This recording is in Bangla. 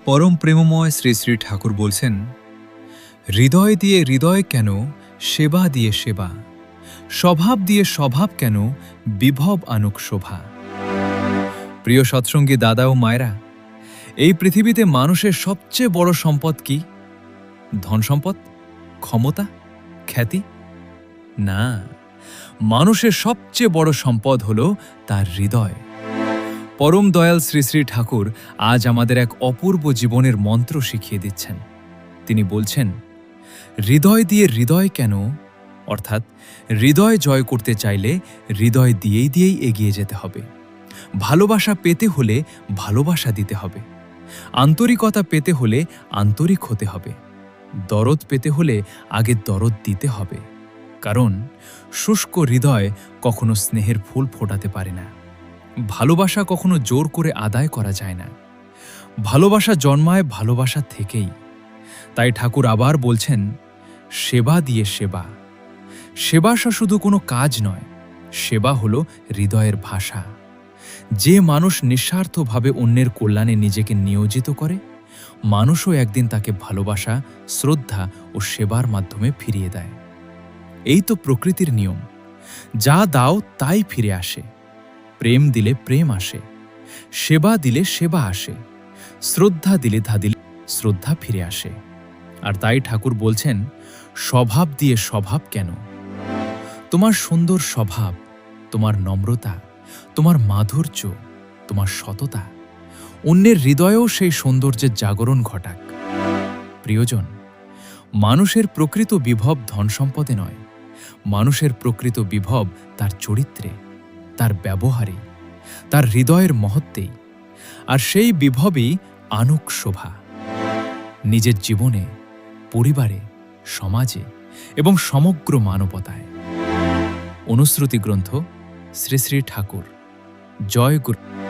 পরম প্রেমময় শ্রী শ্রী ঠাকুর বলছেন, হৃদয় দিয়ে হৃদয় কেন, সেবা দিয়ে সেবা, স্বভাব দিয়ে স্বভাব কেন, বিভব আনুক শোভা। প্রিয় সৎসঙ্গী দাদা ও মায়েরা, এই পৃথিবীতে মানুষের সবচেয়ে বড় সম্পদ কি? ধন সম্পদ, ক্ষমতা, খ্যাতি? না, মানুষের সবচেয়ে বড় সম্পদ হল তার হৃদয়। পরম দয়াল শ্রী শ্রী ঠাকুর আজ আমাদের এক অপূর্ব জীবনের মন্ত্র শিখিয়ে দিচ্ছেন। তিনি বলছেন, হৃদয় দিয়ে হৃদয় কেন, অর্থাৎ হৃদয় জয় করতে চাইলে হৃদয় দিয়েই এগিয়ে যেতে হবে। ভালোবাসা পেতে হলে ভালোবাসা দিতে হবে, আন্তরিকতা পেতে হলে আন্তরিক হতে হবে, দরদ পেতে হলে আগে দরদ দিতে হবে। কারণ শুষ্ক হৃদয় কখনো স্নেহের ফুল ফোটাতে পারে না। ভালোবাসা কখনো জোর করে আদায় করা যায় না। ভালোবাসা জন্মায় ভালোবাসা থেকেই। তাই ঠাকুর আবার বলছেন, সেবা দিয়ে সেবা। সেবা শুধু কোনো কাজ নয়, সেবা হলো হৃদয়ের ভাষা। যে মানুষ নিঃস্বার্থভাবে অন্যের কল্যাণে নিজেকে নিয়োজিত করে, মানুষও একদিন তাকে ভালোবাসা, শ্রদ্ধা ও সেবার মাধ্যমে ফিরিয়ে দেয়। এই তো প্রকৃতির নিয়ম। যা দাও তাই ফিরে আসে। প্রেম দিলে প্রেম আসে, সেবা দিলে সেবা আসে, শ্রদ্ধা দিলে শ্রদ্ধা ফিরে আসে। আর তাই ঠাকুর বলছেন, স্বভাব দিয়ে স্বভাব কেন? তোমার সুন্দর স্বভাব, তোমার নম্রতা, তোমার মাধুর্য, তোমার সততা অন্যের হৃদয়েও সেই সৌন্দর্যের জাগরণ ঘটাক। প্রিয়জন, মানুষের প্রকৃত বিভব ধন সম্পদে নয়, মানুষের প্রকৃত বিভব তার চরিত্রে, তার ব্যবহারে, তার হৃদয়ের মহত্বেই। আর সেই বিভবই আনুক শোভা। নিজের জীবনে, পরিবারে, সমাজে এবং সমগ্র মানবতায়। অনুশ্রুতি গ্রন্থ শ্রী শ্রী ঠাকুর। জয় গুরু।